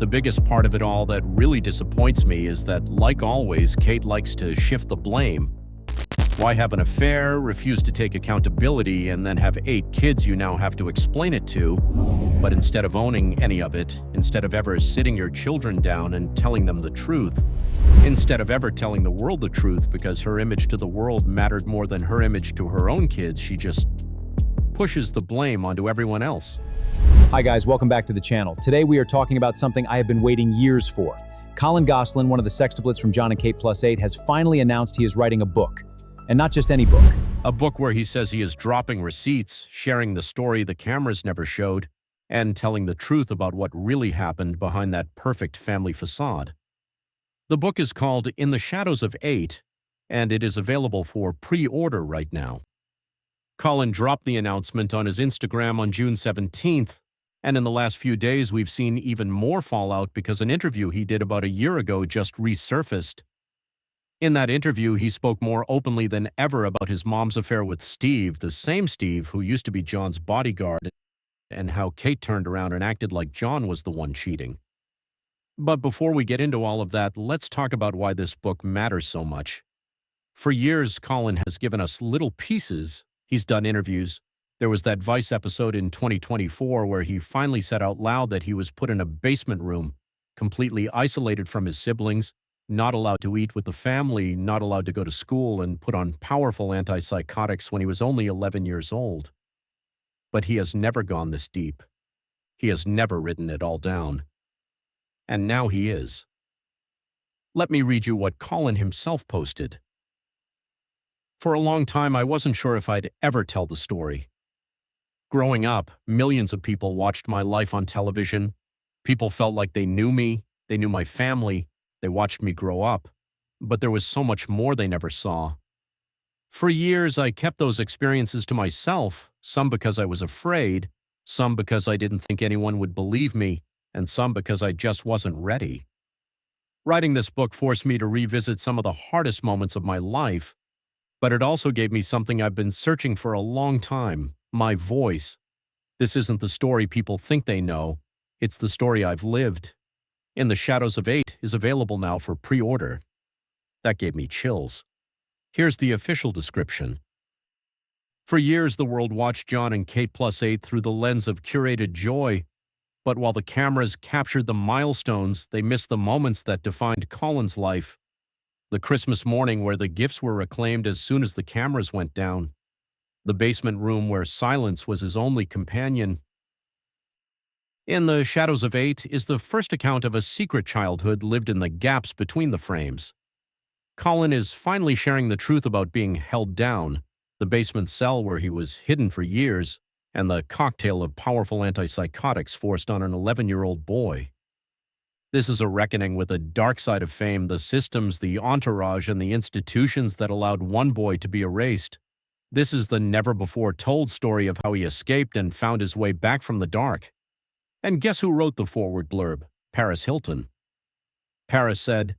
The biggest part of it all that really disappoints me is that, like always, Kate likes to shift the blame. Why have an affair, refuse to take accountability, and then have 8 kids you now have to explain it to? But instead of owning any of it, instead of ever sitting your children down and telling them the truth, instead of ever telling the world the truth because her image to the world mattered more than her image to her own kids, she just pushes the blame onto everyone else. Hi guys, welcome back to the channel. Today we are talking about something I have been waiting years for. Colin Gosselin, one of the sextuplets from John and Kate Plus 8, has finally announced he is writing a book. And not just any book. A book where he says he is dropping receipts, sharing the story the cameras never showed, and telling the truth about what really happened behind that perfect family facade. The book is called In the Shadows of 8, and it is available for pre-order right now. Colin dropped the announcement on his Instagram on June 17th, and in the last few days we've seen even more fallout because an interview he did about a year ago just resurfaced. In that interview, he spoke more openly than ever about his mom's affair with Steve, the same Steve who used to be John's bodyguard, and how Kate turned around and acted like John was the one cheating. But before we get into all of that, let's talk about why this book matters so much. For years, Colin has given us little pieces. He's done interviews. There was that Vice episode in 2024 where he finally said out loud that he was put in a basement room, completely isolated from his siblings, not allowed to eat with the family, not allowed to go to school, and put on powerful antipsychotics when he was only 11 years old. But he has never gone this deep. He has never written it all down. And now he is. Let me read you what Colin himself posted. For a long time, I wasn't sure if I'd ever tell the story. Growing up, millions of people watched my life on television. People felt like they knew me, they knew my family, they watched me grow up, but there was so much more they never saw. For years, I kept those experiences to myself, some because I was afraid, some because I didn't think anyone would believe me, and some because I just wasn't ready. Writing this book forced me to revisit some of the hardest moments of my life, but it also gave me something I've been searching for a long time, my voice. This isn't the story people think they know, it's the story I've lived. In the Shadows of 8 is available now for pre-order. That gave me chills. Here's the official description. For years, the world watched John and Kate Plus 8 through the lens of curated joy, but while the cameras captured the milestones, they missed the moments that defined Colin's life. The Christmas morning where the gifts were reclaimed as soon as the cameras went down. The basement room where silence was his only companion. In the Shadows of 8 is the first account of a secret childhood lived in the gaps between the frames. Colin is finally sharing the truth about being held down, the basement cell where he was hidden for years, and the cocktail of powerful antipsychotics forced on an 11-year-old boy. This is a reckoning with the dark side of fame, the systems, the entourage, and the institutions that allowed one boy to be erased. This is the never-before-told story of how he escaped and found his way back from the dark. And guess who wrote the forward blurb? Paris Hilton. Paris said,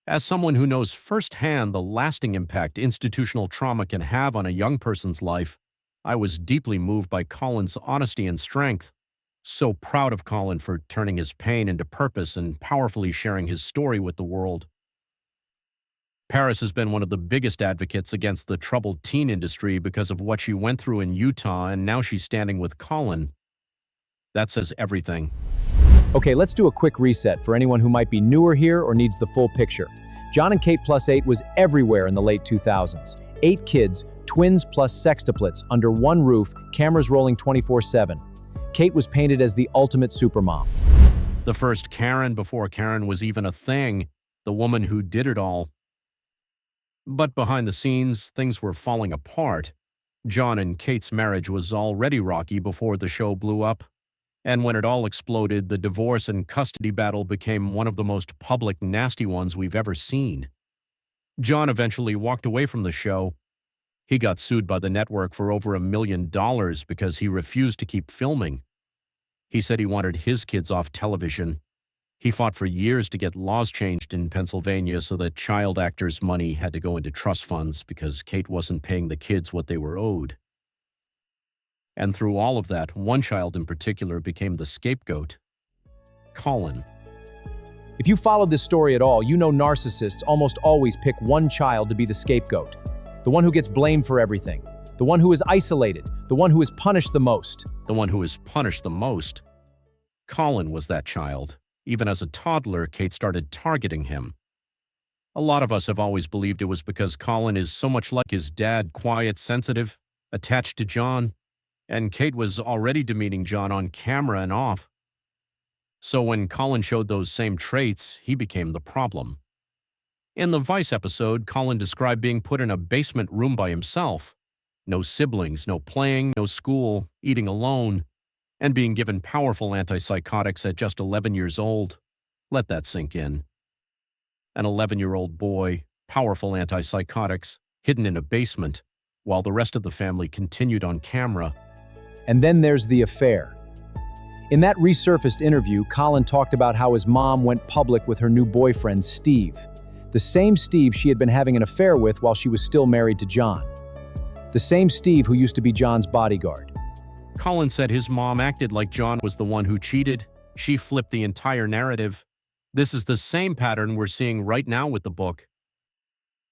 "As someone who knows firsthand the lasting impact institutional trauma can have on a young person's life, I was deeply moved by Colin's honesty and strength. So proud of Colin for turning his pain into purpose and powerfully sharing his story with the world." Paris has been one of the biggest advocates against the troubled teen industry because of what she went through in Utah, and now she's standing with Colin. That says everything. Okay, let's do a quick reset for anyone who might be newer here or needs the full picture. John and Kate Plus 8 was everywhere in the late 2000s. 8 kids, twins plus sextuplets, under one roof, cameras rolling 24/7. Kate was painted as the ultimate supermom. The first Karen before Karen was even a thing, the woman who did it all. But behind the scenes, things were falling apart. John and Kate's marriage was already rocky before the show blew up. And when it all exploded, the divorce and custody battle became one of the most public, nasty ones we've ever seen. John eventually walked away from the show. He got sued by the network for over $1 million because he refused to keep filming. He said he wanted his kids off television. He fought for years to get laws changed in Pennsylvania so that child actors' money had to go into trust funds because Kate wasn't paying the kids what they were owed. And through all of that, one child in particular became the scapegoat. Colin. If you followed this story at all, you know narcissists almost always pick one child to be the scapegoat. The one who gets blamed for everything. The one who is isolated. The one who is punished the most. The one who is punished the most. Colin was that child. Even as a toddler, Kate started targeting him. A lot of us have always believed it was because Colin is so much like his dad, quiet, sensitive, attached to John, and Kate was already demeaning John on camera and off. So when Colin showed those same traits, he became the problem. In the Vice episode, Colin described being put in a basement room by himself. No siblings, no playing, no school, eating alone, and being given powerful antipsychotics at just 11 years old. Let that sink in. An 11-year-old boy, powerful antipsychotics, hidden in a basement, while the rest of the family continued on camera. And then there's the affair. In that resurfaced interview, Colin talked about how his mom went public with her new boyfriend, Steve. The same Steve she had been having an affair with while she was still married to John. The same Steve who used to be John's bodyguard. Colin said his mom acted like John was the one who cheated. She flipped the entire narrative. This is the same pattern we're seeing right now with the book.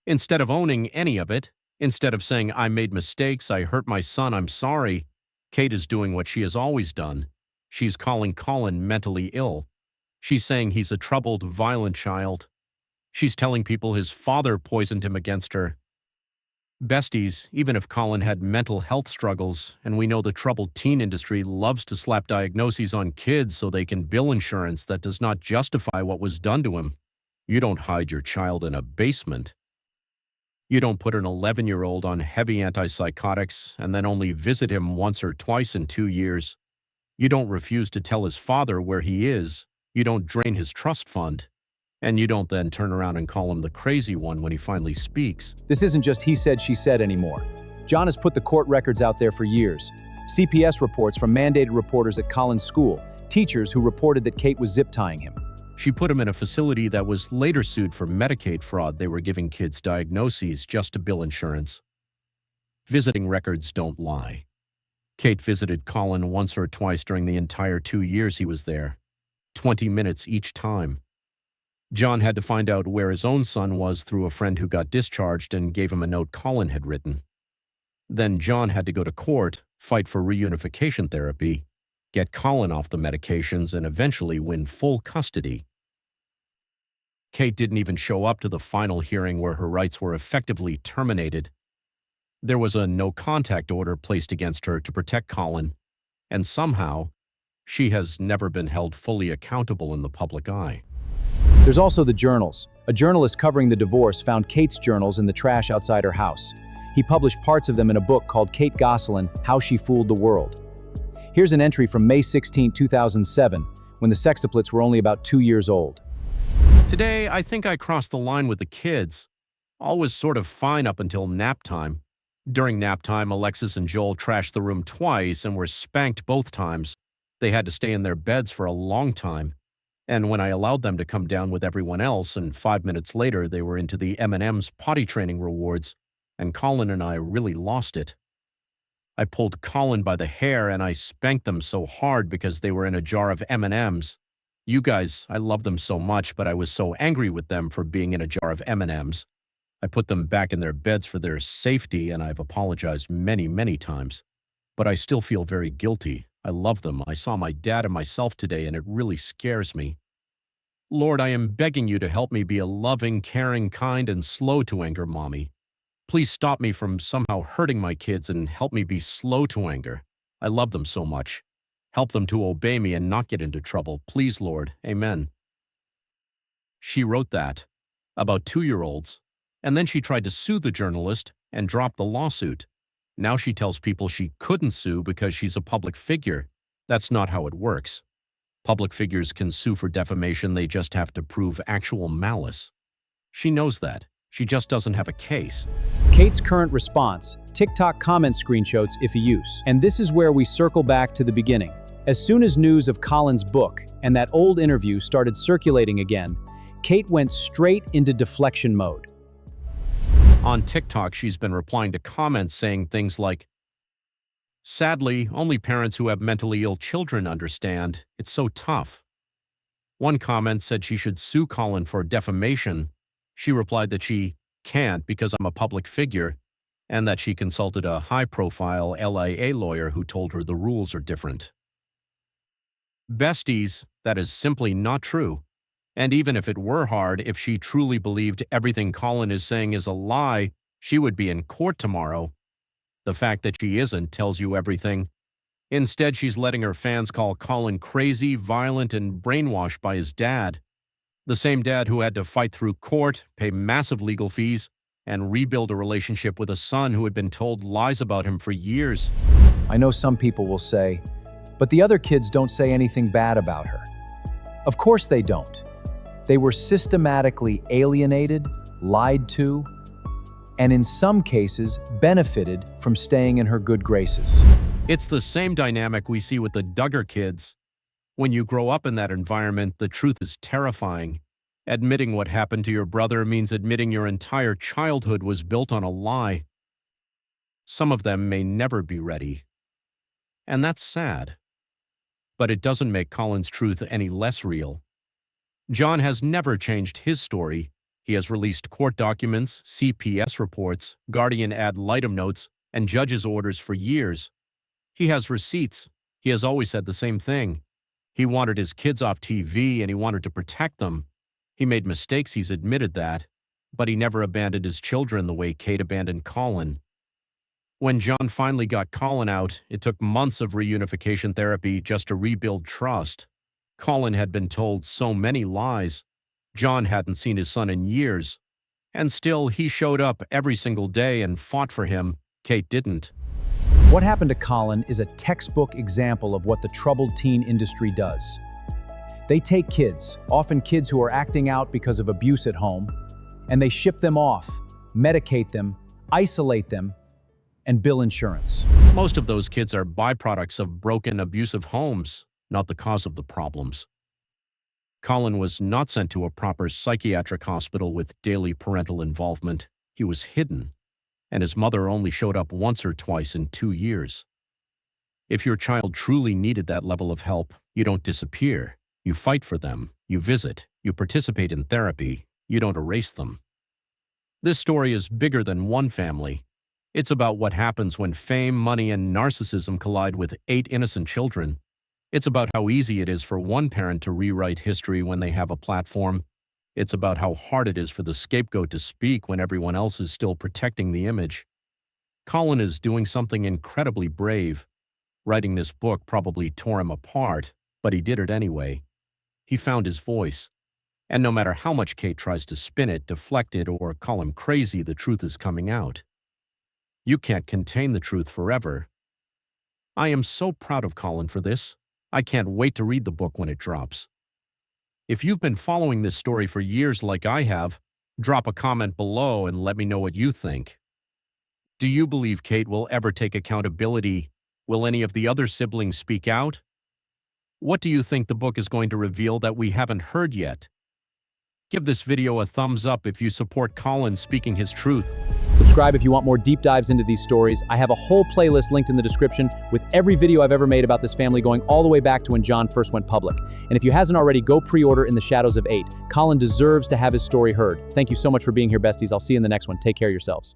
Instead of owning any of it, instead of saying, I made mistakes, I hurt my son, I'm sorry, Kate is doing what she has always done. She's calling Colin mentally ill. She's saying he's a troubled, violent child. She's telling people his father poisoned him against her. Besties, even if Colin had mental health struggles, and we know the troubled teen industry loves to slap diagnoses on kids so they can bill insurance that does not justify what was done to him. You don't hide your child in a basement. You don't put an 11-year-old on heavy antipsychotics and then only visit him once or twice in 2 years. You don't refuse to tell his father where he is. You don't drain his trust fund. And you don't then turn around and call him the crazy one when he finally speaks. This isn't just he said, she said anymore. John has put the court records out there for years. CPS reports from mandated reporters at Colin's school, teachers who reported that Kate was zip-tying him. She put him in a facility that was later sued for Medicaid fraud. They were giving kids diagnoses just to bill insurance. Visiting records don't lie. Kate visited Colin once or twice during the entire 2 years he was there. 20 minutes each time. John had to find out where his own son was through a friend who got discharged and gave him a note Colin had written. Then John had to go to court, fight for reunification therapy, get Colin off the medications, and eventually win full custody. Kate didn't even show up to the final hearing where her rights were effectively terminated. There was a no-contact order placed against her to protect Colin, and somehow, she has never been held fully accountable in the public eye. There's also the journals. A journalist covering the divorce found Kate's journals in the trash outside her house. He published parts of them in a book called Colin Gosselin, How She Fooled the World. Here's an entry from May 16, 2007, when the sextuplets were only about 2 years old. Today, I think I crossed the line with the kids. All was sort of fine up until nap time. During nap time, Alexis and Joel trashed the room twice and were spanked both times. They had to stay in their beds for a long time. And when I allowed them to come down with everyone else, and 5 minutes later they were into the M&M's potty training rewards, and Colin and I really lost it. I pulled Colin by the hair and I spanked them so hard because they were in a jar of M&M's. You guys, I love them so much, but I was so angry with them for being in a jar of M&M's. I put them back in their beds for their safety, and I've apologized many, many times. But I still feel very guilty. I love them. I saw my dad and myself today, and it really scares me. Lord, I am begging you to help me be a loving, caring, kind, and slow-to-anger mommy. Please stop me from somehow hurting my kids and help me be slow to anger. I love them so much. Help them to obey me and not get into trouble. Please, Lord. Amen. She wrote that about 2-year-olds, and then she tried to sue the journalist and dropped the lawsuit. Now she tells people she couldn't sue because she's a public figure. That's not how it works. Public figures can sue for defamation. They just have to prove actual malice. She knows that. She just doesn't have a case. Kate's current response, TikTok comment screenshots if a use. And this is where we circle back to the beginning. As soon as news of Colin's book and that old interview started circulating again, Kate went straight into deflection mode. On TikTok, she's been replying to comments saying things like, "Sadly, only parents who have mentally ill children understand. It's so tough." One comment said she should sue Colin for defamation. She replied that she can't because I'm a public figure, and that she consulted a high-profile LIA lawyer who told her the rules are different. Besties, that is simply not true. And even if it were hard, if she truly believed everything Colin is saying is a lie, she would be in court tomorrow. The fact that she isn't tells you everything. Instead, she's letting her fans call Colin crazy, violent, and brainwashed by his dad. The same dad who had to fight through court, pay massive legal fees, and rebuild a relationship with a son who had been told lies about him for years. I know some people will say, but the other kids don't say anything bad about her. Of course they don't. They were systematically alienated, lied to, and in some cases benefited from staying in her good graces. It's the same dynamic we see with the Duggar kids. When you grow up in that environment, the truth is terrifying. Admitting what happened to your brother means admitting your entire childhood was built on a lie. Some of them may never be ready. And that's sad. But it doesn't make Colin's truth any less real. John has never changed his story. He has released court documents, CPS reports, guardian ad litem notes, and judge's orders for years. He has receipts. He has always said the same thing. He wanted his kids off TV and he wanted to protect them. He made mistakes, he's admitted that, but he never abandoned his children the way Kate abandoned Colin. When John finally got Colin out, it took months of reunification therapy just to rebuild trust. Colin had been told so many lies. John hadn't seen his son in years. And still, he showed up every single day and fought for him. Kate didn't. What happened to Colin is a textbook example of what the troubled teen industry does. They take kids, often kids who are acting out because of abuse at home, and they ship them off, medicate them, isolate them, and bill insurance. Most of those kids are byproducts of broken, abusive homes, not the cause of the problems. Colin was not sent to a proper psychiatric hospital with daily parental involvement. He was hidden, and his mother only showed up once or twice in 2 years. If your child truly needed that level of help, you don't disappear. You fight for them, you visit, you participate in therapy, you don't erase them. This story is bigger than one family. It's about what happens when fame, money, and narcissism collide with 8 innocent children. It's about how easy it is for one parent to rewrite history when they have a platform. It's about how hard it is for the scapegoat to speak when everyone else is still protecting the image. Colin is doing something incredibly brave. Writing this book probably tore him apart, but he did it anyway. He found his voice. And no matter how much Kate tries to spin it, deflect it, or call him crazy, the truth is coming out. You can't contain the truth forever. I am so proud of Colin for this. I can't wait to read the book when it drops. If you've been following this story for years like I have, drop a comment below and let me know what you think. Do you believe Kate will ever take accountability? Will any of the other siblings speak out? What do you think the book is going to reveal that we haven't heard yet? Give this video a thumbs up if you support Colin speaking his truth. Subscribe if you want more deep dives into these stories. I have a whole playlist linked in the description with every video I've ever made about this family going all the way back to when John first went public. And if you hasn't already, go pre-order In the Shadows of 8. Colin deserves to have his story heard. Thank you so much for being here, besties. I'll see you in the next one. Take care of yourselves.